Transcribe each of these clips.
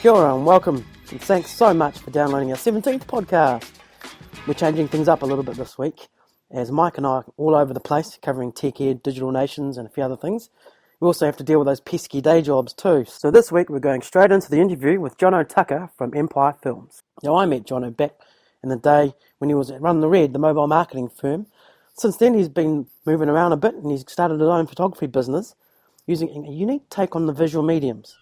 Kia ora and welcome, and thanks so much for downloading our 17th podcast. We're changing things up a little bit this week, as Mike and I are all over the place, covering tech ed, digital nations and a few other things. We also have to deal with those pesky day jobs too. So this week we're going straight into the interview with Jono Tucker from Empire Films. Now I met Jono back in the day when he was at Run the Red, the mobile marketing firm. Since then he's been moving around a bit and he's started his own photography business using a unique take on the visual mediums.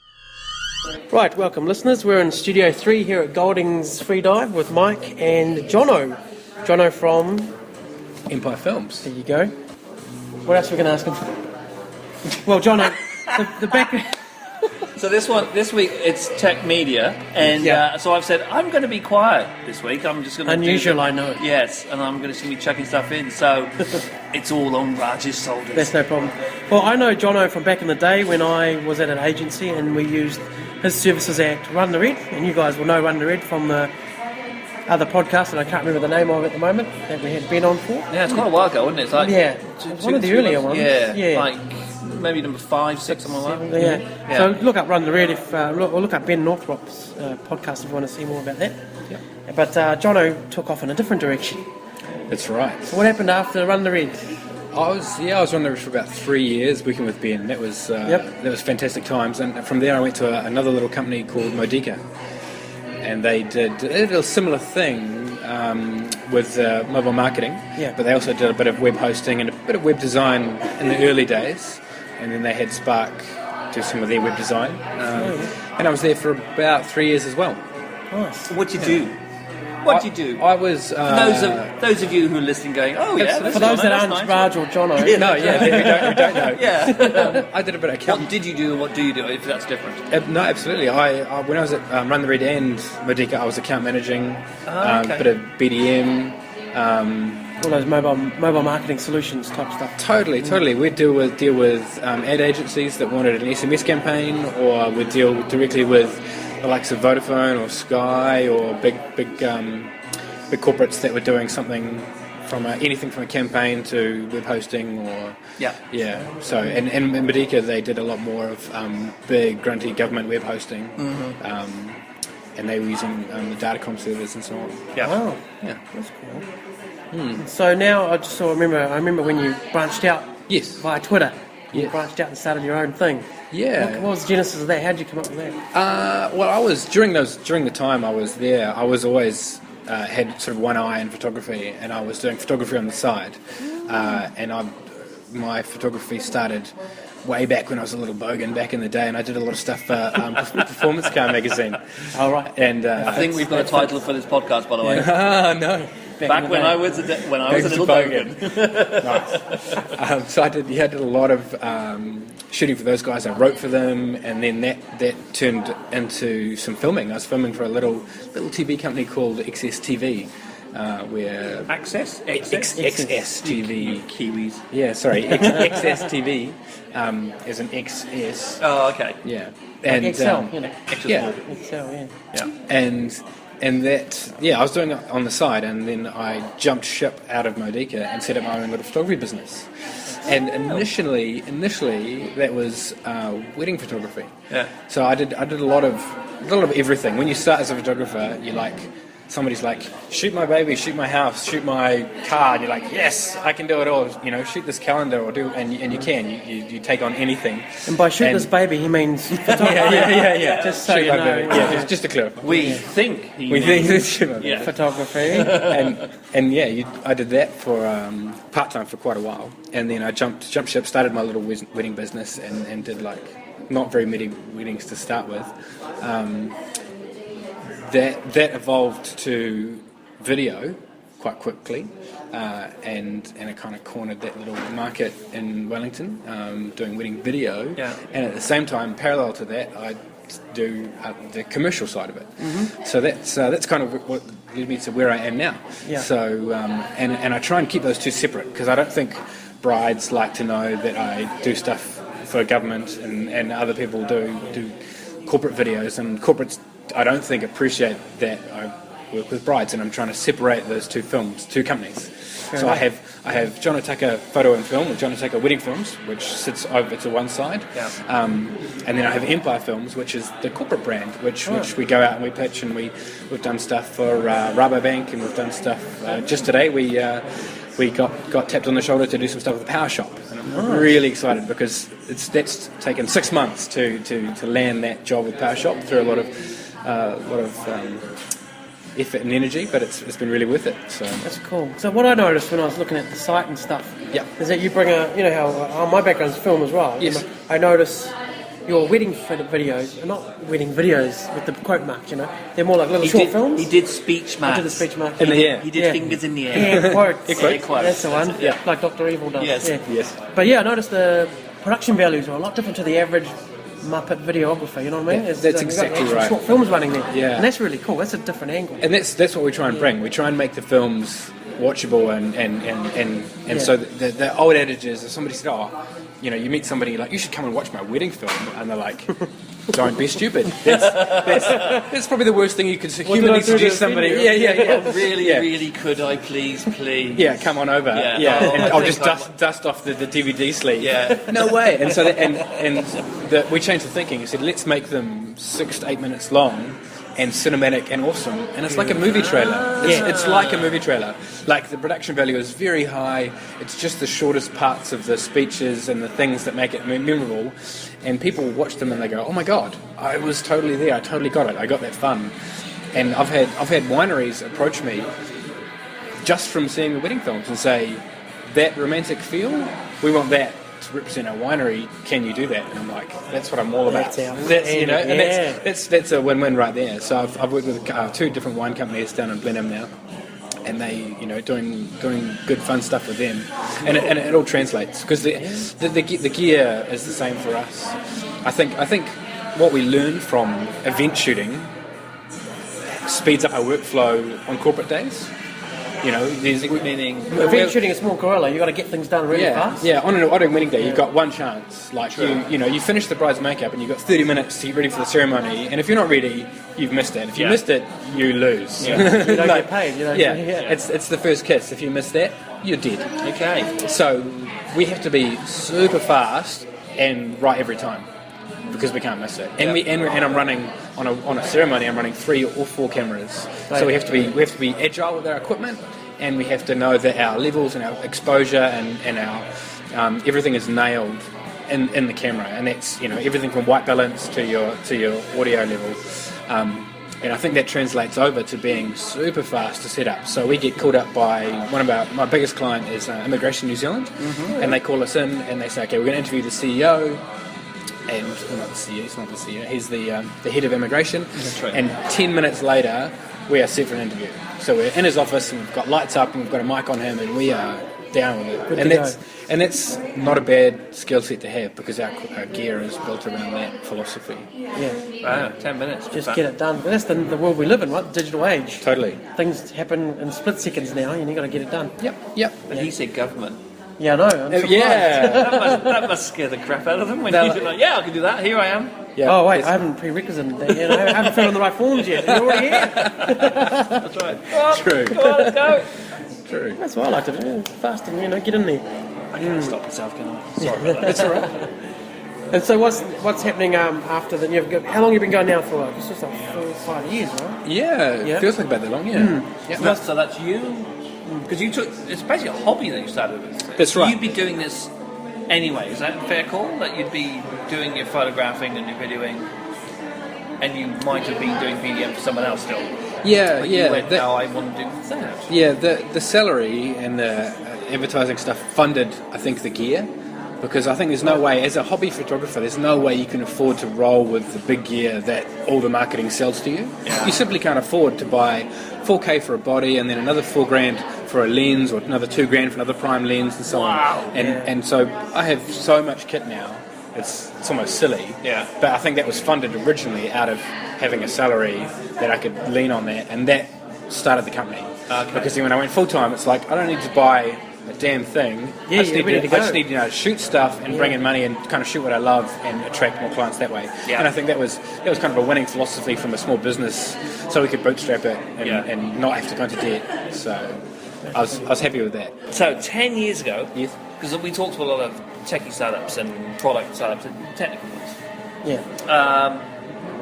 Right, welcome listeners. We're in Studio 3 here at Golding's Free Dive with Mike and Jono. Jono from Empire Films. There you go. What else are we going to ask him? Well, Jono, the back... So this week it's tech media, and so I've said I'm going to be quiet this week. I'm just going to unusual, I know. Yes, and I'm going to be chucking stuff in. So it's all on Raj's shoulders. That's no problem. Well, I know Jono from back in the day when I was at an agency, and we used his services at Run the Red, and you guys will know Run the Red from the other podcast that I can't remember the name of at the moment that we had Ben on for. Yeah, it's quite a while ago, wasn't it? It's like one of the earlier ones. Yeah, like maybe number 5, 6, something like that. Yeah. So look up Run the Red or look up Ben Northrop's podcast if you want to see more about that. Yeah. But Jono took off in a different direction. That's right. So what happened after Run the Red? I was on the Red for about 3 years working with Ben. That was fantastic times. And from there I went to another little company called Modica, and they did a similar thing with mobile marketing. Yeah. But they also did a bit of web hosting and a bit of web design in the early days. And then they had Spark do some of their web design. And I was there for about 3 years as well. Nice. What'd you do? What'd you do? I was... For those of you who are listening going, oh yeah, for those that aren't Raj or Jono. we don't know. Yeah. I did a bit of accounting. What did you do and what do you do, if that's different? No, absolutely. I when I was at Run the Red and Modica, I was account managing, bit of BDM... all those mobile marketing solutions type stuff. Totally. We'd deal with ad agencies that wanted an SMS campaign, or we'd deal directly with the likes of Vodafone or Sky or big corporates that were doing something from anything from a campaign to web hosting or So and in Modica they did a lot more of big grunty government web hosting. Mm-hmm. And they were using the datacom servers and so on. Yeah. Oh, yeah, that's cool. So now I remember when you branched out via Twitter. You branched out and started your own thing. Yeah. What was the genesis of that? How did you come up with that? Well, I was during the time I was there, I was always had sort of one eye in photography, and I was doing photography on the side. My photography started way back when I was a little bogan back in the day, and I did a lot of stuff for Performance Car magazine. All right. And I think we've got a title for this podcast, by the way. No. Back when I was a little bogan. Nice. So I did a lot of shooting for those guys. I wrote for them, and then that turned into some filming. I was filming for a little TV company called XS TV. Where Access? XS TV. Kiwis. Yeah, sorry. XS TV is an XS. Oh, okay. Yeah. And like XL, XL, yeah. And that, I was doing it on the side, and then I jumped ship out of Modica and set up my own little photography business. And initially, that was wedding photography. Yeah. So I did a lot of everything. When you start as a photographer, somebody's like, shoot my baby, shoot my house, shoot my car, and you're like, yes, I can do it all. Shoot this calendar or and you can. You take on anything. And by shoot this baby, he means photography. Yeah. Just so you know. Yeah, just to clarify. We think photography. I did that for part time for quite a while, and then I jumped ship, started my little wedding business, and did not very many weddings to start with. That evolved to video quite quickly, and it kind of cornered that little market in Wellington, doing wedding video. Yeah. And at the same time, parallel to that, I do the commercial side of it. Mm-hmm. So that's kind of what led me to where I am now. Yeah. So and I try and keep those two separate, because I don't think brides like to know that I do stuff for government and other people do corporate videos, and corporates I don't think appreciate that I work with brides, and I'm trying to separate those two companies. So I have Jono Photo and Film, or Jono Wedding Films, which sits over to one side, and then I have Empire Films, which is the corporate brand, which we go out and we pitch, and we've done stuff for Rabobank, and we've done stuff. Just today we got tapped on the shoulder to do some stuff with the Power Shop, and I'm really excited because that's taken 6 months to land that job with Power Shop through a lot of effort and energy, but it's been really worth it. So that's cool. So what I noticed when I was looking at the site and stuff, is that you bring how my background is film as well. Yes. I notice your wedding videos are not wedding videos with the quote marks. They're more like little short films. He did speech marks. I did the speech marks. In the air. He did fingers in the air. Air quotes. Air quotes. That's the one. Yeah. Like Dr. Evil does. Yes. Yeah. Yes. But I noticed the production values are a lot different to the average Muppet videographer, you know what I mean? Yeah, that's exactly right. Short films running there, Yeah. and that's really cool. That's a different angle, And that's what we try and bring. We try and make the films watchable, and so the old adage is, if somebody said, you meet somebody like, you should come and watch my wedding film, and they're like, don't be stupid. That's probably the worst thing you could humanly suggest somebody. Yeah. Really, could I please? Yeah, come on over. Yeah. And I'll just dust off the DVD sleeve. Yeah. No way. And so we changed the thinking. We said, let's make them 6 to 8 minutes long and cinematic and awesome, and it's like a movie trailer. It's like a movie trailer. Like, the production value is very high. It's just the shortest parts of the speeches and the things that make it memorable, and people watch them and they go, oh my god, I was totally there, I totally got it, I got that fun. And I've had wineries approach me just from seeing the wedding films and say, that romantic feel, we want that to represent our winery, can you do that? And I'm like, that's what I'm all about. That's a win-win right there. So I've worked with 2 different wine companies down in Blenheim now, and they doing good fun stuff with them, and it all translates because the gear is the same for us. I think what we learned from event speeds up our workflow on corporate days. There's meaning event shooting a small gorilla. You got to get things done really fast. Yeah, on a wedding day, you've got one chance. Like, you finish the bride's makeup and you've got 30 minutes to get ready for the ceremony. And if you're not ready, you've missed it. If you missed it, you lose. Yeah. You don't get paid. It's the first kiss. If you miss that, you're dead. Okay. So we have to be super fast and right every time, because we can't miss it. And I'm running on a ceremony. I'm running 3 or 4 cameras, so we have to be agile with our equipment, and we have to know that our levels and our exposure and our everything is nailed in the camera, and that's everything from white balance to your audio level. And I think that translates over to being super fast to set up. So we get called up by my biggest client is Immigration New Zealand, and they call us in and they say, okay, we're going to interview the CEO. And not the CEO, he's not the CEO, he's the head of immigration. That's right. And 10 minutes later, we are set for an interview. So we're in his office and we've got lights up and we've got a mic on him and we are down with it. That's not a bad skill set to have, because our gear is built around that philosophy. Yeah. 10 minutes. Just get it done. But that's the world we live in, right? The digital age. Totally. Things happen in split seconds now and you've got to get it done. Yep. But he said government. Yeah, I know. I'm surprised. that must scare the crap out of them when you're like, I can do that. Here I am. Yeah, oh wait, I haven't prerequisited that. I haven't filled in the right forms yet. You're already here. That's right. True. Come on, let's go. True. That's what I like to do. Fast and get in there. I can't stop myself, can I? Sorry about that. It's all right. And so what's happening after that? How long have you been going now for? It's just like 4 or 5 years, right? Yeah, it feels like about that long. Yeah. Yeah. So that's you. Because it's basically a hobby that you started with. That's right. You'd be doing this anyway. Is that a fair call? That you'd be doing your photographing and your videoing, and you might have been doing BDM for someone else still. Yeah, You went, now I want to do that. Yeah, the salary and the advertising stuff funded, I think, the gear. Because I think there's no way, as a hobby photographer, there's no way you can afford to roll with the big gear that all the marketing sells to you. Yeah. You simply can't afford to buy 4K for a body and then another $4,000 for a lens, or another $2,000 for another prime lens, and so on. And so I have so much kit now, it's almost silly. Yeah. But I think that was funded originally out of having a salary that I could lean on that, and that started the company. Okay. Because then when I went full time, it's like I don't need to buy a damn thing. Yeah, I just you're ready to go. I just need to shoot stuff and bring in money and kind of shoot what I love and attract more clients that way. Yeah. And I think that was kind of a winning philosophy from a small business, so we could bootstrap it and not have to go into debt. So I was happy with that. So 10 years ago, Yes. because we talked to a lot of techie startups and product startups and technical ones. Yeah.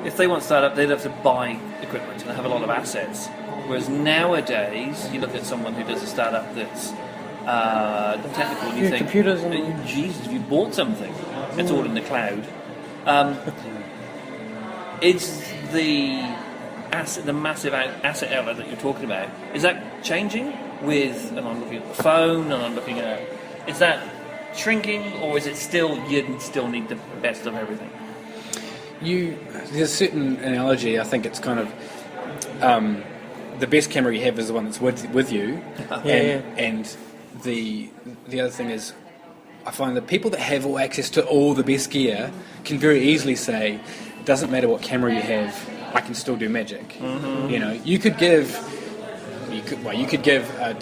If they want to start up, they'd have to buy equipment and have a lot of assets. Whereas nowadays, you look at someone who does a startup that's technical, and you think, computers and... Jesus, you bought something. It's all in the cloud. Is the massive asset outlet that you're talking about, is that changing with, and I'm looking at the phone, and I'm looking at, is that shrinking, or is it still, you still need the best of everything? There's a certain analogy, I think it's kind of, the best camera you have is the one that's with you, and the other thing is, I find that people that have all access to all the best gear can very easily say, it doesn't matter what camera you have, I can still do magic. Mm-hmm. You know, you could give a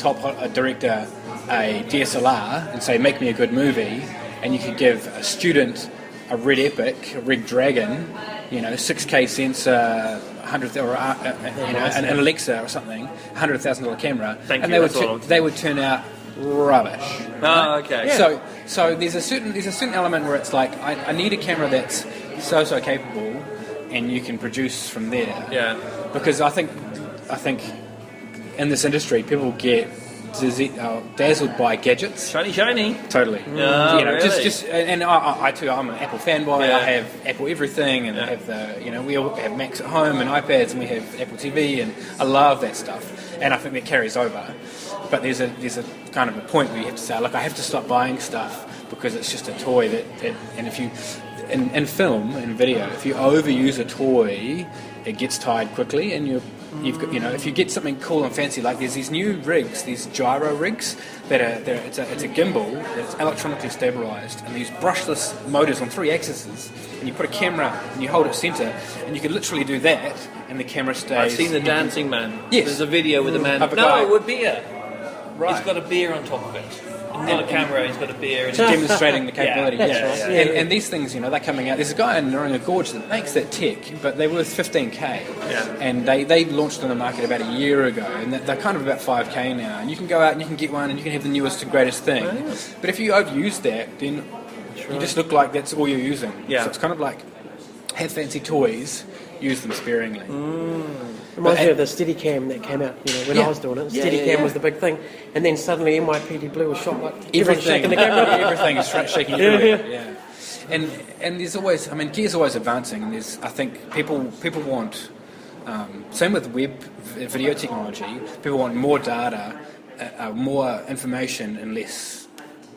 director a DSLR and say, make me a good movie, and you could give a student a Red Epic, a Red Dragon, 6K sensor, an Alexa or something, $100,000 camera, they would turn out rubbish. Oh, okay. Yeah. So there's a certain element where it's like I need a camera that's so capable, and you can produce from there. Yeah. Because I think in this industry people get dazzled by gadgets. Shiny. Totally. No, really? just and I too. I'm an Apple fanboy. Yeah. I have Apple everything, and I have we all have Macs at home and iPads, and we have Apple TV, and I love that stuff. And I think that carries over. But there's a kind of a point where you have to say, look, I have to stop buying stuff because it's just a toy that and if you in film and video, if you overuse a toy, it gets tired quickly, and you've got, if you get something cool and fancy, like there's these new rigs, these gyro rigs that it's a gimbal that's electronically stabilized, and these brushless motors on 3 axes, and you put a camera and you hold it center, and you can literally do that, and the camera stays. I've seen the Dancing Man. Yes. There's a video with a man. With beer. Right. He's got a beer on top of it. Not a camera, he's got a beer. And demonstrating the capability. Right. And these things, they're coming out. There's a guy in Noringa Gorge that makes that tech, but they're worth $15,000. Yeah. And they launched on the market about a year ago, and they're kind of about $5,000 now. And you can go out and you can get one, and you can have the newest and greatest thing. Right. But if you overuse that, then you just look like that's all you're using. Yeah. So it's kind of like, have fancy toys, use them sparingly. Reminds me of the Steadicam that came out, when I was doing it. Steadicam was the big thing, and then suddenly NYPD Blue was shot like everyone's shaking the camera. Everything is shaking everywhere. Yeah. And there's always, gear's always advancing, and I think people want, same with web video technology, people want more data, more information and less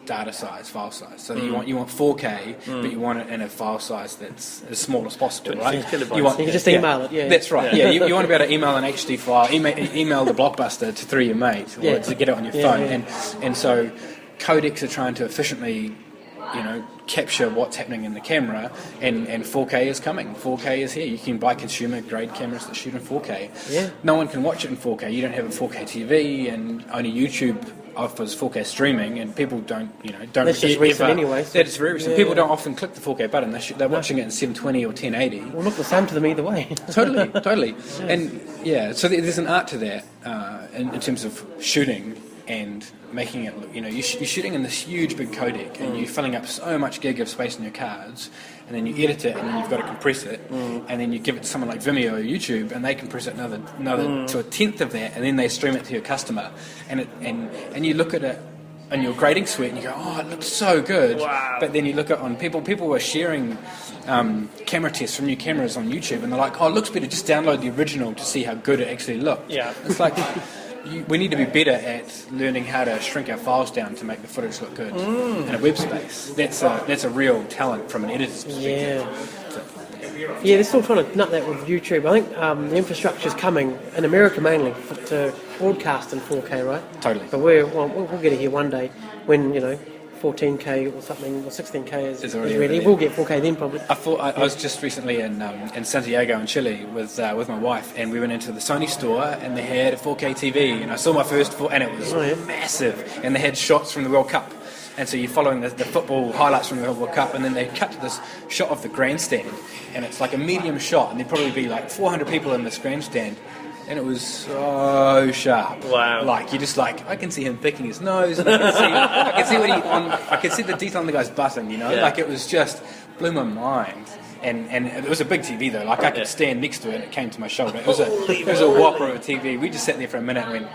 data size, file size. So you want 4K, but you want it in a file size that's as small as possible, right? You can just email it, yeah. That's right. Yeah, you want to be able to email an HD file, email the Blockbuster through your mate, or to get it on your phone. And so codecs are trying to efficiently, capture what's happening in the camera, and 4K is coming. 4K is here. You can buy consumer-grade cameras that shoot in 4K. Yeah. No one can watch it in 4K. You don't have a 4K TV, and only YouTube offers 4K streaming, and people don't That's just recent anyway. That is very recent. People don't often click the 4K button. They're watching it in 720 or 1080. Well, look the same to them either way. Totally. And so there's an art to that in terms of shooting and making it look, you're shooting in this huge big codec, and you're filling up so much gig of space in your cards, and then you edit it, and then you've got to compress it, and then you give it to someone like Vimeo or YouTube, and they compress it another to a tenth of that, and then they stream it to your customer, and you look at it in your grading suite, and you go, oh, it looks so good. Wow. But then you look at on people were sharing camera tests from new cameras on YouTube, and they're like, oh, it looks better, just download the original to see how good it actually looked. Yeah. It's like we need to be better at learning how to shrink our files down to make the footage look good in a web space. That's a real talent from an editor's perspective. Yeah, they're still trying to nut that with YouTube. I think the infrastructure's coming, in America mainly, to broadcast in 4K, right? Totally. But we'll get it here one day when, 14K or something, or 16K is already ready. ready. We'll get 4K then probably. I was just recently in Santiago in Chile with my wife, and we went into the Sony store and they had a 4K TV, and I saw my first and it was massive, and they had shots from the World Cup. And so you're following the football highlights from the World Cup, and then they cut to this shot of the grandstand, and it's like a medium shot, and there'd probably be like 400 people in this grandstand, and it was so sharp. Wow! Like you just like I can see him picking his nose, and I can see the detail on the guy's button. Like it was just blew my mind. And it was a big TV though. Like I could stand next to it, and it came to my shoulder. It was a whopper of a TV. We just sat there for a minute and went,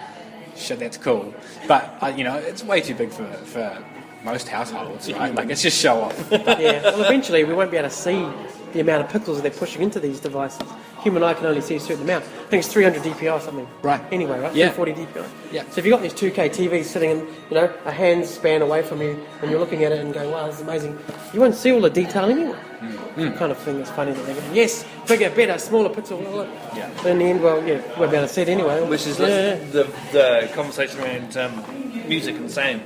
"Shit, that's cool." But it's way too big for most households, right? Like, it's just show off. Yeah, well, eventually we won't be able to see the amount of pixels they're pushing into these devices. Human eye can only see a certain amount. I think it's 300 DPI or something. Right. Anyway, right? Yeah. 340 DPI. Yeah. So if you've got these 2K TVs sitting in, a hand's span away from you, and you're looking at it and going, wow, this is amazing, you won't see all the detail anyway. Kind of thing that's funny that they're going, yes, bigger, better, smaller pixel. Yeah. But in the end, well, yeah, we'll be able to see it anyway. Which is the conversation around music and sound.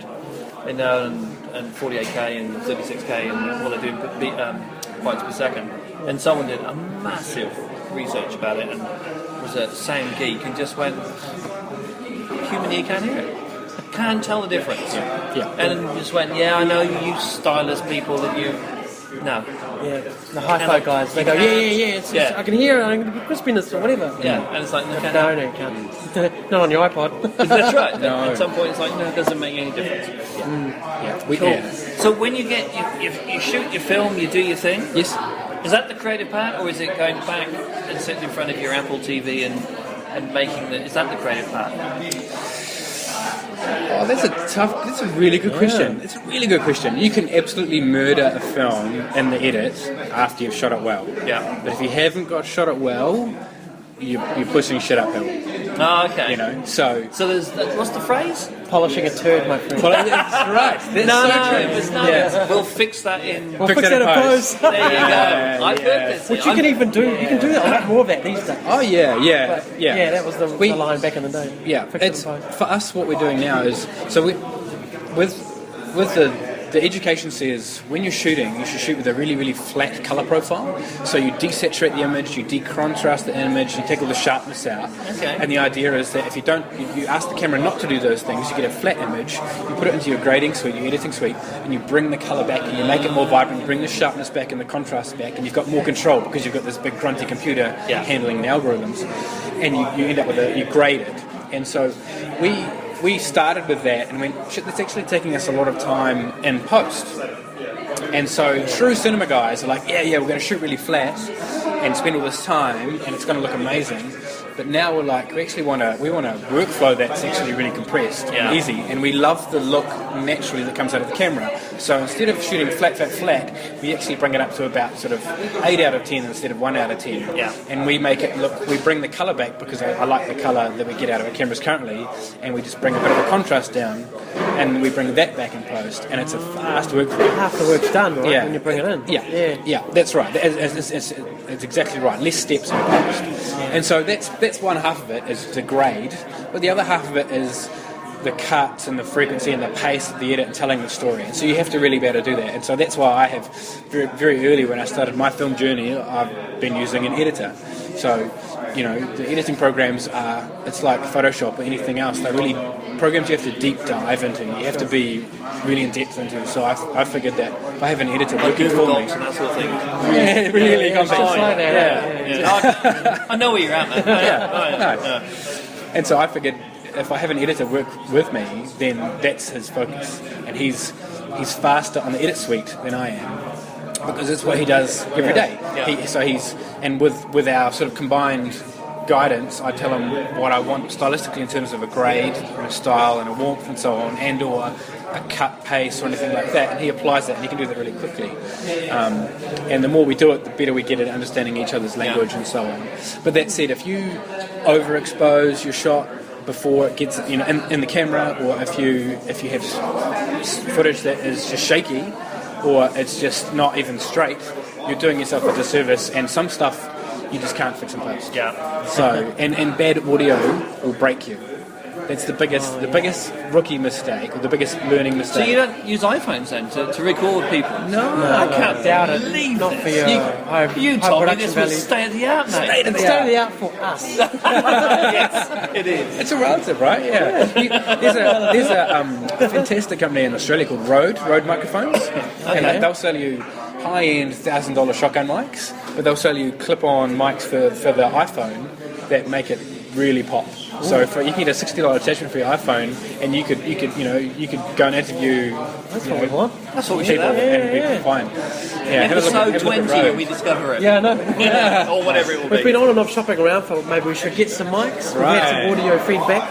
And 48K and 36K and what they're doing bytes per second. And someone did a massive research about it and was a sound geek and just went, human ear can't hear it. Can't tell the difference. Yeah. And just went, I know you stylist people that you... No. Yeah, the hi-fi guys, they go, it's I can hear it, I can get crispiness or whatever. Yeah, and it's like, no, you can't. Not on your iPod. That's right. No. At some point, it's like, no, it doesn't make any difference. Yeah. So when you get, you shoot your film, you do your thing? Yes. Is that the creative part, or is it going back and sitting in front of your Apple TV and making is that the creative part? Oh, that's a really good question. It's a really good question. You can absolutely murder a film in the edit after you've shot it well. Yeah. But if you haven't got shot it well, you're pushing shit uphill. Oh, okay. So there's, what's the phrase? Polishing a turd, my friend. Well, that's right. That's No. Yeah. We'll fix that in... We'll fix that in post. There you go. I've heard this. Which you can even do. You can do a lot more of that these days. Oh, yeah. Yeah, that was the line back in the day. Yeah, Fix it it's in post. for us. What we're doing now is with the education says when you're shooting, you should shoot with a really, really flat color profile. So you desaturate the image, you decontrast the image, you take all the sharpness out. Okay. And the idea is that if you don't, you ask the camera not to do those things, you get a flat image, you put it into your grading suite, your editing suite, and you bring the color back and you make it more vibrant, you bring the sharpness back and the contrast back, and you've got more control because you've got this big grunty computer handling the algorithms, and you end up with you grade it. And so we started with that and went, shit, that's actually taking us a lot of time in post. And so true cinema guys are like, yeah, we're going to shoot really flat and spend all this time and it's going to look amazing. But now we're like, we want a workflow that's actually really compressed and easy. And we love the look naturally that comes out of the camera. So instead of shooting flat, we actually bring it up to about sort of 8 out of 10 instead of 1 out of 10. Yeah. And we make it look, we bring the colour back because I like the colour that we get out of our cameras currently, and we just bring a bit of the contrast down and we bring that back in post, and it's a fast workflow. Half the work's done, right, when you bring it in. Yeah, that's right. It's exactly right. Less steps in post. And so that's one half of it is to grade, but the other half of it is the cuts and the frequency and the pace of the edit and telling the story. And so you have to really be able to do that. And so that's why I have very, very early when I started my film journey, I've been using an editor. So, the editing programs it's like Photoshop or anything else. They're really programs you have to deep dive into. You have to be really in depth into. So I figured that if I have an editor working for me, and that sort of thing. Yeah, really complex. I know where you're at, man. And so I figured if I have an editor work with me, then that's his focus, and he's faster on the edit suite than I am because it's what he does every day. And with our sort of combined guidance, I tell him what I want stylistically in terms of a grade and a style and a warmth and so on, and or a cut pace or anything like that, and he applies that, and he can do that really quickly. And the more we do it, the better we get at understanding each other's language and so on. But that said, if you overexpose your shot before it gets in the camera, or if you have footage that is just shaky or it's just not even straight, you're doing yourself a disservice, and some stuff you just can't fix in post. Yeah. So and bad audio will break you. That's the biggest rookie mistake, or the biggest learning mistake. So you don't use iPhones then to record people? No, I can't doubt it. believe Not this. for your high You told me production this value. was state of the art, mate. State of the art for us. Yes, it is. It's a relative, right? Yeah. There's a fantastic company in Australia called Rode Microphones, and they'll sell you high-end $1,000 shotgun mics, but they'll sell you clip-on mics for the iPhone that make it really pop. So you can get a $60 attachment for your iPhone, and you could go and interview. That's what we want. That's what we should people, have. and be fine. Yeah, have a look Episode at 20 Rode. when we discover it. Yeah, I know. Or whatever it will We've be. been on and off shopping around for maybe we should get some mics. We've had some audio feedback.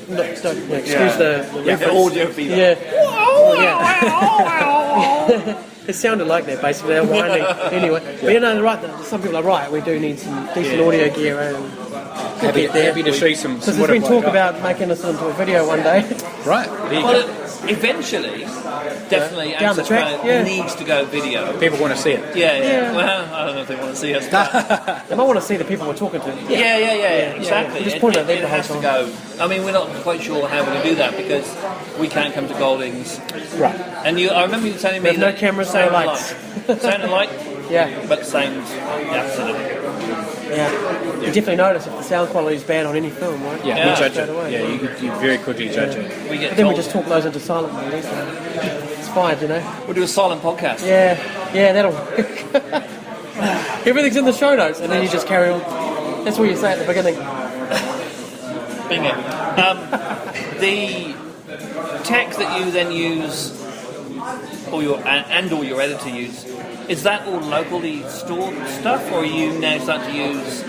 No, excuse the The audio feedback. Yeah. It sounded like that basically, they're whining anyway. But you know, right, some people are right, we do need some decent audio gear and Happy to show you some. because there's been talk about making this into a video one day. Right. There you Well, go. eventually, definitely, Down the Access track, Planet yeah. needs to go video. People want to see it. Yeah. Well, I don't know if they want to see us. But They might want to see the people we're talking to. yeah, exactly. We just point at them it the whole has to time. go. I mean, we're not quite sure how we're going to do that because we can't come to Goldings. Right. And I remember you telling me There's no that cameras, no sound and lights. light. Sound and light, Yeah, but sound absolutely. yeah. You definitely notice if the sound quality is bad on any film, right? Yeah, Yeah. you judge Straight it. away. Yeah, you very quickly judge it. We get But then we told- just talk those into silent mode, so it's fine, you know. We'll do a silent podcast. Yeah, that'll work. Everything's in the show notes, and then you just carry on. That's what you say at the beginning. Bingo. The tech that you then use, or your editor use, is that all locally stored stuff, or are you now starting to use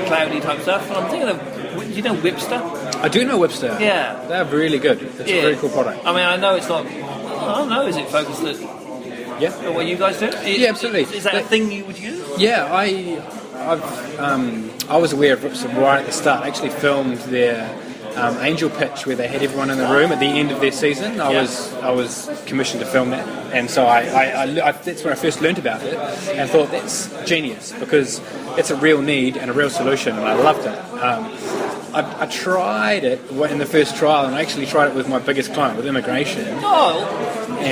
cloudy type stuff? And I'm thinking of, do you know Whipster? I do know Webster. Yeah. They're really good. It's a very cool product. I mean, I know it's not. I don't know. Is it focused at Yeah. what you guys do? Yeah, absolutely. Is that a thing you would use? Yeah, I was aware of Ripson right at the start. I actually filmed their Angel pitch where they had everyone in the room at the end of their season. I was commissioned to film that, and so I that's when I first learned about it and thought that's genius because it's a real need and a real solution, and I loved it. I tried it in the first trial, and I actually tried it with my biggest client, with immigration. Oh,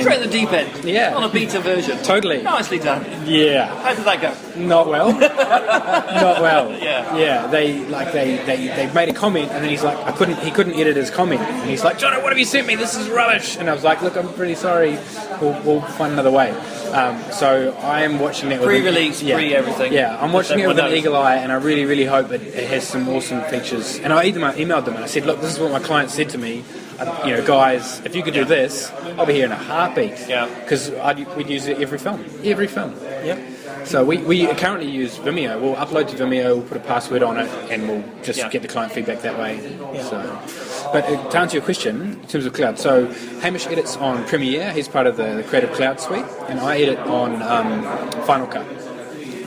straight at the deep end. Yeah. On a beta version. Totally. Nicely done. Yeah. How did that go? Not well. Not well. Yeah. Yeah. They made a comment, and then he's like, he couldn't edit his comment, and he's like, Jono, what have you sent me? This is rubbish. And I was like, look, I'm pretty sorry. We'll find another way. So I am watching that with Pre-release, pre-everything. Yeah, I'm watching it with an Everyone eagle eye, and I really, really hope it has some awesome features. And I emailed them, and I said, look, this is what my client said to me. Guys, if you could do this, I'll be here in a heartbeat. Yeah. Because we'd use it every film. Every film. Yep. So we currently use Vimeo. We'll upload to Vimeo, we'll put a password on it, and we'll just get the client feedback that way. Yeah. So, but to answer your question, in terms of cloud, so Hamish edits on Premiere. He's part of the Creative Cloud suite, and I edit on Final Cut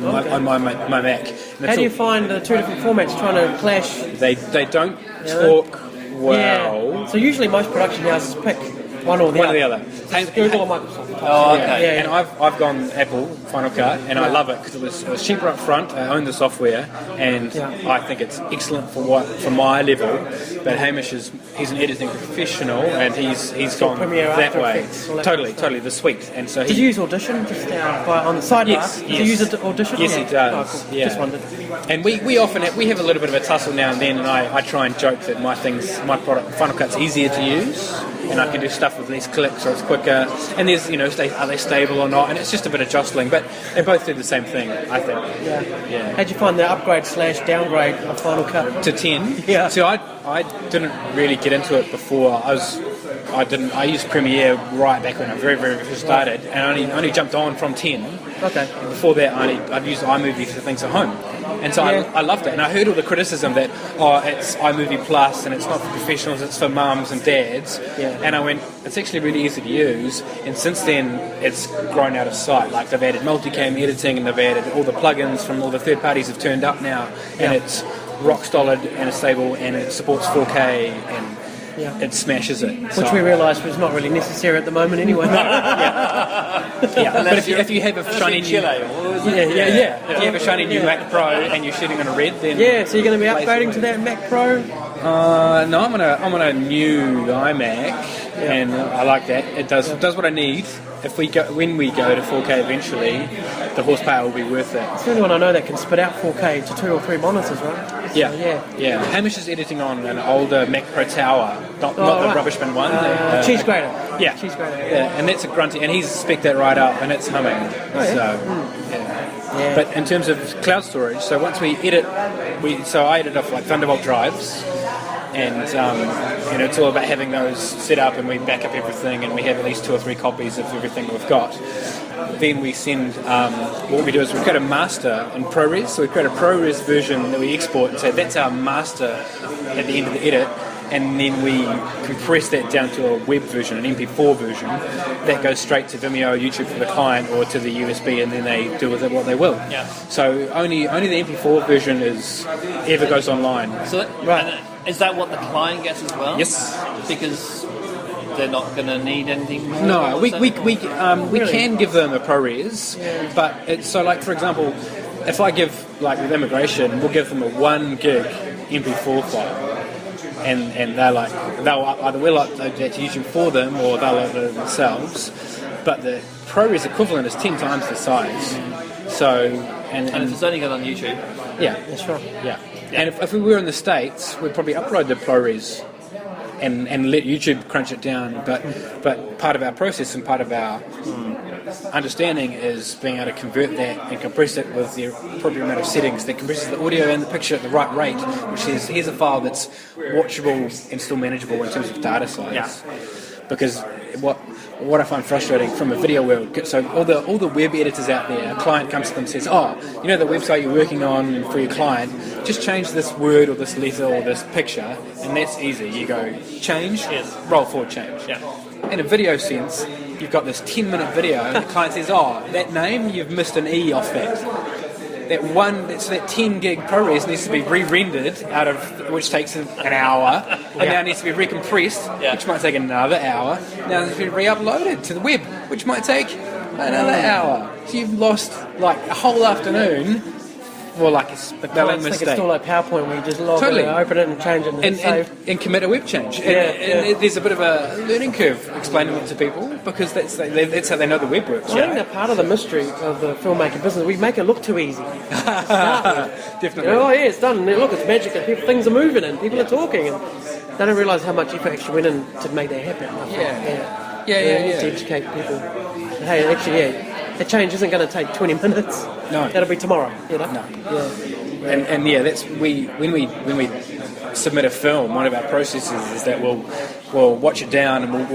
on my Mac. And How do you find the two different formats trying to clash? They don't talk well. Yeah. So usually most production houses pick one or the other. Hey, Google or Microsoft. Oh, okay. Yeah. And I've gone Apple Final Cut, and I love it because it was cheaper up front. I own the software, and I think it's excellent for my level. But Hamish he's an editing professional, and he's gone Premiere, that After way. Effects, all that Totally the suite. And so Did you use Audition just on the sidebar? Yes, Did yes. you use Audition? Yes, Yeah. it does. Oh, cool. Yeah. Just wondered. And we often have a little bit of a tussle now and then, and I try and joke that my product Final Cut's easier to use, and I can do stuff with less clicks, or it's quicker. And there's are they stable or not? And it's just a bit of jostling, but they both do the same thing, I think. Yeah. How'd you find the upgrade/downgrade of Final Cut? To 10. Yeah. So I didn't really get into it before. I used Premiere right back when I very, very first started, and only jumped on from 10. Okay. And before that, I'd used iMovie for things at home. And so I loved it. And I heard all the criticism that, it's iMovie Plus and it's not for professionals, it's for mums and dads. Yeah. And I went, it's actually really easy to use. And since then, it's grown out of sight. Like, they've added multicam editing, and they've added all the plugins from all the third parties have turned up now. And it's rock solid and it's stable, and it supports 4K, and it smashes it. Which we realised was not really necessary at the moment anyway. But if you have a shiny new... If you have a shiny new Mac Pro and you're shooting on a red, then... Yeah, so you're going to be upgrading to that Mac Pro No, I'm on a new iMac, and I like that. It does what I need. When we go to 4K eventually, the horsepower will be worth it. It's the only one I know that can spit out 4K to 2 or 3 monitors, right? Yeah, So, yeah. Hamish is editing on an older Mac Pro Tower, not the rubbish bin one. Cheese grater. Yeah, cheese grater. Yeah, and that's a grunty, and he's spec'd that right up, and it's humming. Yeah. But in terms of cloud storage, so once we edit, I edit off like Thunderbolt drives, and it's all about having those set up, and we back up everything, and we have at least 2 or 3 copies of everything we've got. Then we send, what we do is we create a master in ProRes, so we create a ProRes version that we export and say that's our master at the end of the edit, and then we compress that down to a web version, an MP4 version, that goes straight to Vimeo, YouTube for the client, or to the USB, and then they do with it what they will. Yeah. So only the MP4 version ever goes online. So right. Is that what the client gets as well? Yes. Because they're not going to need anything more? No, we can give them a ProRes, but it's so like, for example, if I give, like with immigration, we'll give them a 1 gig MP4 file. And we'll upload that to YouTube for them, or they'll upload it themselves. But the ProRes equivalent is 10 times the size. So and if it's only got on YouTube, yeah, that's right. Yeah, and if we were in the States, we'd probably upload the ProRes and let YouTube crunch it down. But part of our process and part of our understanding is being able to convert that and compress it with the appropriate amount of settings that compresses the audio and the picture at the right rate, which is, here's a file that's watchable and still manageable in terms of data size. Yeah. Because what I find frustrating from a video world, so all the web editors out there, a client comes to them and says, the website you're working on for your client, just change this word or this letter or this picture, and that's easy. You go, change, roll forward, change. Yeah. In a video sense, you've got this 10-minute video, and the client says, that name, you've missed an E off that. That 10 gig ProRes needs to be re-rendered which takes an hour, and now needs to be recompressed, which might take another hour. Now it needs to be re-uploaded to the web, which might take another hour. So you've lost like a whole afternoon for like a spelling mistake. It's still like PowerPoint where you just log it, open it and change it and commit a web change. And there's a bit of a learning curve explaining it to people, because that's how they know the web works. I think that part of the mystery of the filmmaking business, we make it look too easy. Definitely. It's done. Look, it's magic, and things are moving and people are talking, and they don't realise how much effort actually went in to make that happen. Yeah. To educate people. Hey, actually, the change isn't going to take 20 minutes. No, that'll be tomorrow. No. Yeah. And that's when we submit a film. One of our processes is that we'll watch it down, and we'll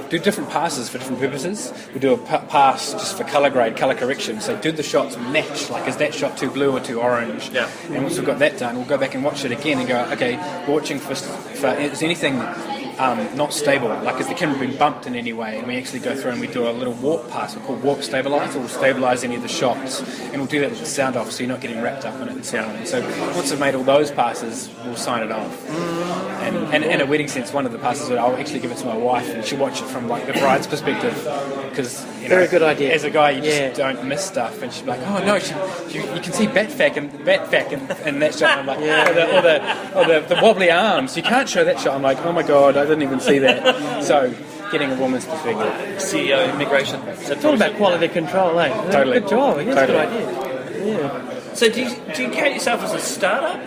do different passes for different purposes. We do a pass just for color grade, color correction. So do the shots match? Like, is that shot too blue or too orange? Yeah. And once we've got that done, we'll go back and watch it again and go, okay, we're watching for is anything not stable, like has the camera been bumped in any way, and we actually go through and we do a little warp pass, we call warp stabilize, or we'll stabilize any of the shots, and we'll do that with the sound off, so you're not getting wrapped up in it and so on. And so once we've made all those passes, we'll sign it off. And in a wedding sense, one of the passes I'll actually give it to my wife, and she'll watch it from like the bride's perspective, because very good idea. As a guy, you just don't miss stuff, and she'll be like, oh no, you can see bat fack and that shot. And I'm like, or the wobbly arms, you can't show that shot. I'm like, oh my god, I didn't even see that. So getting a woman's perspective. CEO immigration. It's all about quality control, eh? Totally. Good job. It's a good idea. Yeah. So do you count yourself as a startup?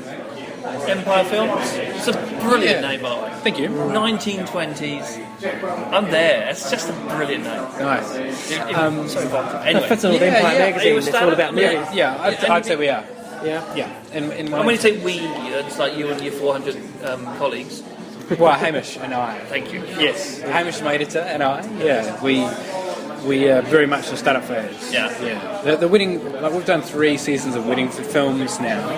Empire Films? It's a brilliant name, by the way. Thank you. 1920s. I'm there. It's just a brilliant name. Nice. Anyway. It fits in with Empire Magazine. It's all about movies. Yeah, I'd say we are. Yeah. And when you say we, it's like you and your 400 colleagues. Well, Hamish and I. Thank you. Yes, Hamish, my editor, and I. Yeah, we are very much the startup phase. Yeah. The wedding, like we've done 3 seasons of wedding films now,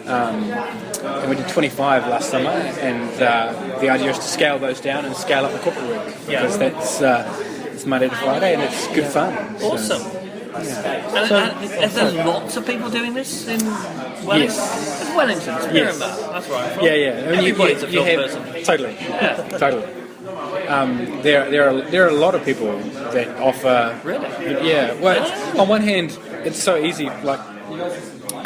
and we did 25 last summer. And the idea is to scale those down and scale up the corporate work, because that's it's Monday to Friday and it's good fun. Awesome. So, and is there lots of people doing this in Wellington? Yes. It's Wellington, it's Miramar. That's right. Yeah. I mean, everybody's a film person. Totally. Totally. There are a lot of people that offer. Really? Yeah. Well, on one hand, it's so easy. Like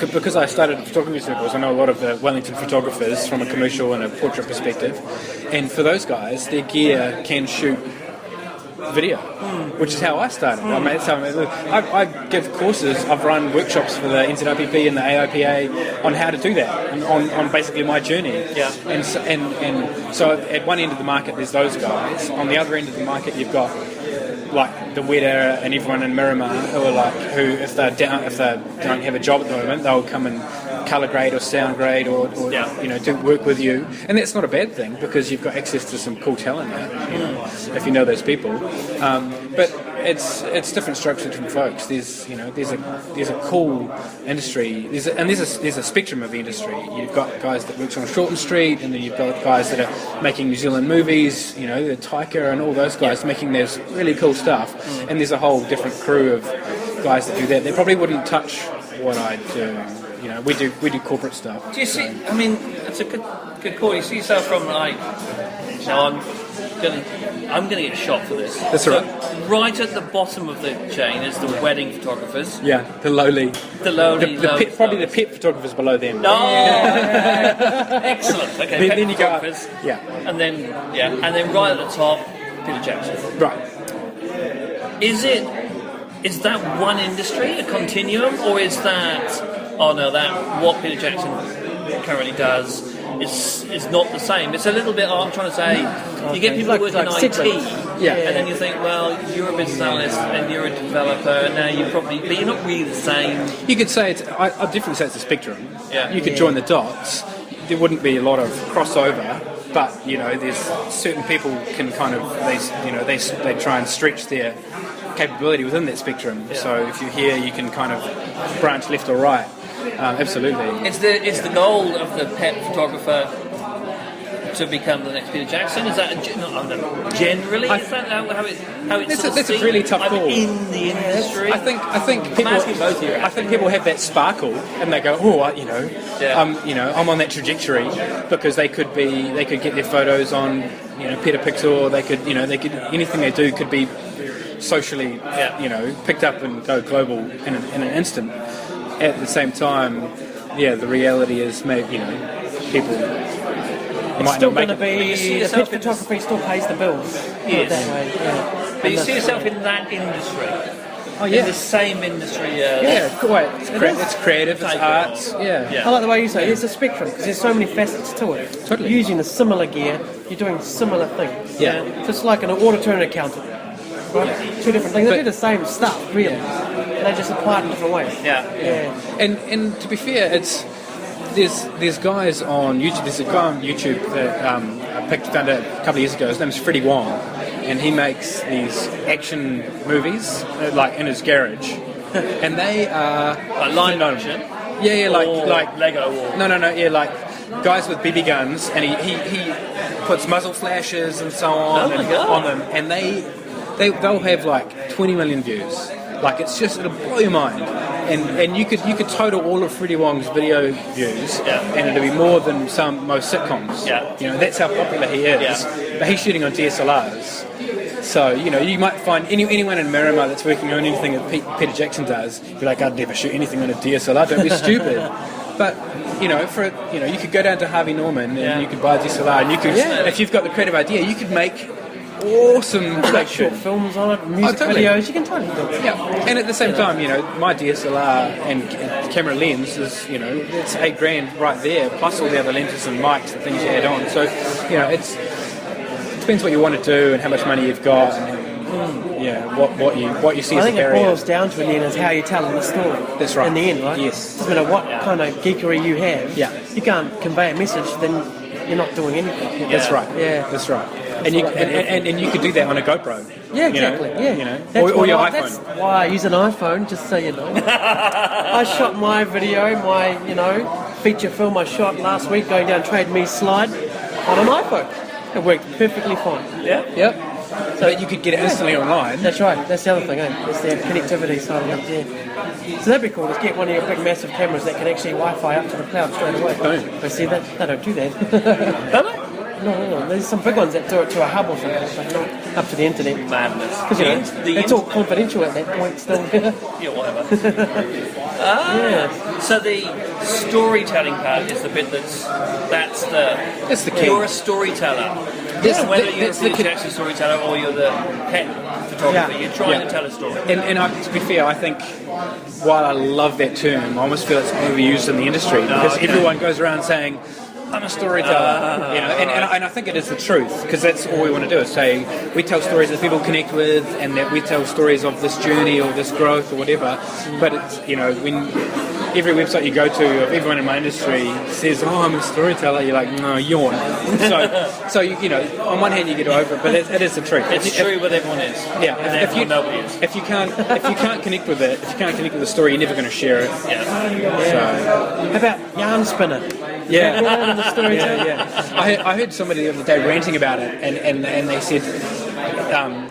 because I started in photography circles, I know a lot of the Wellington photographers from a commercial and a portrait perspective, and for those guys, their gear can shoot video, which is how I started. I mean, I give courses, I've run workshops for the NZIPP and the AIPA on how to do that, and on basically my journey. Yeah. And so at one end of the market there's those guys, on the other end of the market you've got like the Weta and everyone in Miramar who are like, who if they don't have a job at the moment, they'll come and colour grade or sound grade or do work with you, and that's not a bad thing because you've got access to some cool talent now, if you know those people. But it's different strokes for different folks. There's a cool industry. There's a spectrum of the industry. You've got guys that works on Shorten Street, and then you've got guys that are making New Zealand movies. You know, the Taika and all those guys making those really cool stuff. And there's a whole different crew of guys that do that. They probably wouldn't touch what I do. You know, we do corporate stuff. Do you see? I mean, that's a good call. You see yourself from like, I'm gonna get shot for this. That's right. Right at the bottom of the chain is the wedding photographers. Yeah, the lowly. Probably the pet photographers below them. No, excellent. Okay, then you go up. Yeah, and then right at the top, Peter Jackson. Right. Is that one industry, a continuum, or is that? Oh no, that what Peter Jackson currently does is not the same. It's a little bit. I'm trying to say, you get people working in IT, and then you think, well, you're a business analyst and you're a developer, and now but you're not really the same. You could say I definitely say it's a spectrum. Yeah. You could join the dots. There wouldn't be a lot of crossover, but there's certain people can kind of they try and stretch their capability within that spectrum. Yeah. So if you're here, you can kind of branch left or right. Absolutely. It's the goal of the pet photographer to become the next Peter Jackson. Is that generally? Is that how it's? That's a really tough call. In the industry, I think people have that sparkle, and they go, I'm on that trajectory, because they could get their photos on Petapixel, or they could anything they do could be socially picked up and go global in an instant. At the same time, the reality is maybe people. It's still going to be pet photography still pays the bills. Yes. That way, yeah. But you see yourself in that industry. Oh yeah, in the same industry. It's creative, it's arts. Yeah. I like the way you say it. It's a spectrum because there's so many facets to it. Totally. You're using a similar gear, you're doing similar things. Yeah. Just like an auditor and accountant. Right? Two different things. They do the same stuff, really. They just apply it in different ways. Yeah. And to be fair, there's guys on YouTube. There's a guy on YouTube that I found a couple of years ago. His name's Freddie Wong, and he makes these action movies like in his garage, and they are like live action. Yeah, like Lego. Like guys with BB guns, and he puts muzzle flashes and so on on them, and they'll have like 20 million views. Like it'll blow your mind, and you could total all of Freddie Wong's video views, and it'll be more than most sitcoms. Yeah. That's how popular he is. Yeah. But he's shooting on DSLRs, so you might find anyone in Miramar that's working on anything that Peter Jackson does. Be like, I'd never shoot anything on a DSLR. Don't be stupid. But you could go down to Harvey Norman and you could buy a DSLR, and you could, if you've got the creative idea, you could make awesome production. Short films on it, music videos, you can totally do it. Yeah, and at the same time, my DSLR and camera lens is, it's $8,000 right there, plus all the other lenses and mics and things you add on. So, it depends what you want to do and how much money you've got, and what you see as a barrier. I think it boils down to, Ian, is how you're telling the story. That's right. In the end, right? Yes. Doesn't matter what kind of geekery you have. Yeah. You can't convey a message, then you're not doing anything. That's right. Yeah. That's right. And you could do that on a GoPro. Yeah, exactly. Or your iPhone. That's why I use an iPhone, just so you know. I shot my video, feature film I shot last week going down Trade Me Slide on an iPhone. It worked perfectly fine. Yeah. Yep. So you could get it instantly online. That's right. That's the other thing, It's the connectivity side of it, So that'd be cool. Just get one of your big, massive cameras that can actually Wi-Fi up to the cloud straight away. Boom. But see, they don't do that. Don't they? No. There's some big ones that do it to a hub or something, but not up to the internet. Madness. Because it's all confidential at that point still. Yeah, whatever. So the storytelling part is the bit that's That's the key. You're a storyteller. And whether you're a broadcasting storyteller or you're the pet photographer, you're trying to tell a story. And to be fair, I think while I love that term, I almost feel it's overused in the industry because everyone goes around saying, I'm a storyteller, and I think it is the truth because that's all we want to do is say we tell stories that people connect with and that we tell stories of this journey or this growth or whatever. But it's when every website you go to of everyone in my industry says, "Oh, I'm a storyteller," you're like, "No, yawn." So on one hand you get over it, but it is the truth. It's true, but everyone is. Yeah, nobody is. If you can't connect with it, if you can't connect with the story, you're never going to share it. Yeah. How about yarn spinner? Yeah. I heard somebody the other day ranting about it, and they said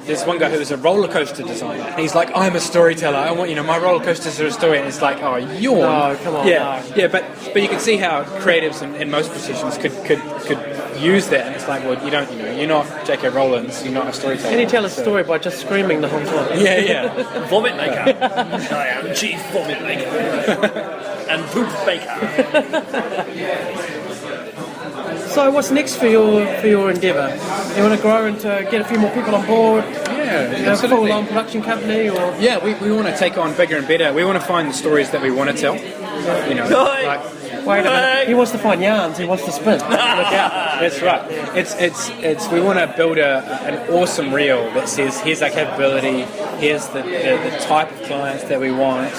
there's one guy who was a roller coaster designer. And he's like, I'm a storyteller. I want my roller coasters are a story, and it's like, oh, yawn. No, come on. Yeah, but you can see how creatives in most positions could use that, and it's like, well, you're not J.K. Rowling, you're not a storyteller. Can you tell a story by just screaming the whole time? Yeah. Vomit maker. I am chief vomit maker. And poop baker. So what's next for your endeavour? You want to grow and to get a few more people on board? Yeah, a full-on production company, or we want to take on bigger and better. We want to find the stories that we want to tell. Wait a minute. He wants to find yarns. He wants to spin. Look out. That's right. It's we want to build an awesome reel that says here's our capability, here's the type of clients that we want,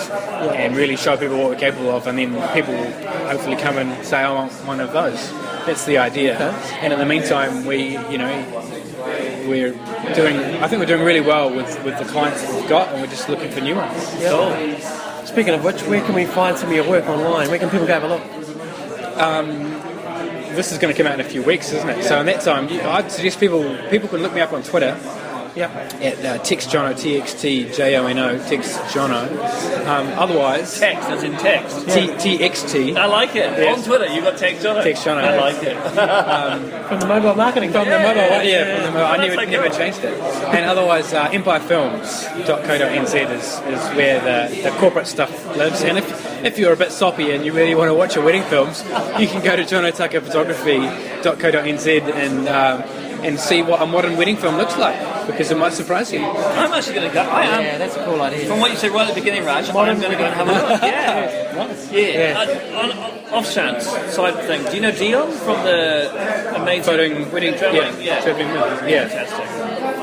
and really show people what we're capable of, and then people will hopefully come and say, I want one of those. That's the idea. Okay. And in the meantime, we're doing really well with the clients that we've got, and we're just looking for new ones. Yeah. Cool. Speaking of which, where can we find some of your work online? Where can people go have a look? This is going to come out in a few weeks, isn't it? So in that time, I'd suggest people can look me up on Twitter. At Text Jono, TXTJONO, Text Jono. Otherwise, text as in text. TXT. I like it. Yes. On Twitter, you got Text Jono. Text Jono. I like it. From the mobile marketing. From the mobile. I never changed it. And otherwise, empirefilms.co.nz is where the corporate stuff lives. And if you're a bit soppy and you really want to watch your wedding films, you can go to jonotuckerphotography.co.nz and see what a modern wedding film looks like, because it might surprise you. I'm actually going to go. I am. Yeah, that's a cool idea. From what you said right at the beginning, Raj, I'm going to go and have a look. Yeah. Off chance, side thing. Do you know Dion from the amazing wedding travelling? Yeah. Fantastic.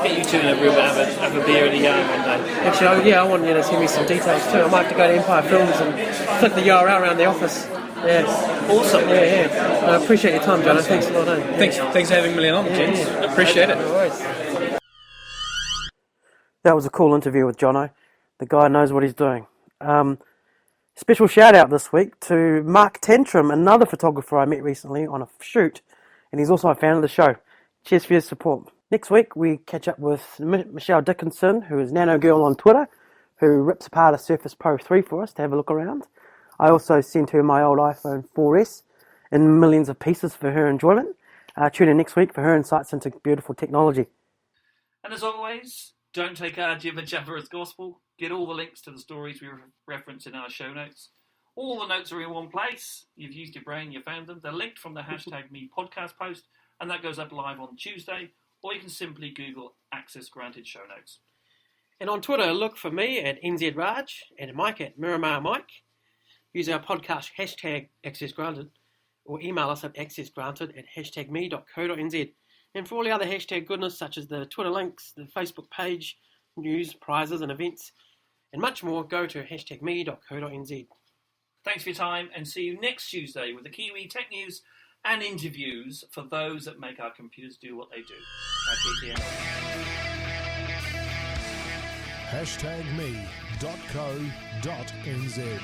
Get you two in a room and have a beer and a yarn one day. Actually, I want you to send me some details too. I might have to go to Empire Films and flick the URL around the office. Yeah. Awesome. Yeah. I appreciate your time, Jono. Thanks a lot. Thanks for having me along, gents. Appreciate it. No worries. That was a cool interview with Jono. The guy knows what he's doing. Special shout out this week to Mark Tantrum, another photographer I met recently on a shoot, and he's also a fan of the show. Cheers for your support. Next week we catch up with Michelle Dickinson, who is Nano Girl on Twitter, who rips apart a Surface Pro 3 for us to have a look around. I also sent her my old iPhone 4S in millions of pieces for her enjoyment. Tune in next week for her insights into beautiful technology. And as always, don't take our jibber jabber as gospel. Get all the links to the stories we reference in our show notes. All the notes are in one place. You've used your brain, you found them. They're linked from the #MePodcast post, and that goes up live on Tuesday. Or you can simply Google Access Granted Show Notes. And on Twitter, look for me at NZRaj and Mike at Miramar Mike. Use our podcast #AccessGranted or email us at accessgranted@me.co.nz. And for all the other hashtag goodness, such as the Twitter links, the Facebook page, news, prizes and events, and much more, go to #me.co.nz. Thanks for your time, and see you next Tuesday with the Kiwi tech news and interviews for those that make our computers do what they do. #me.co.nz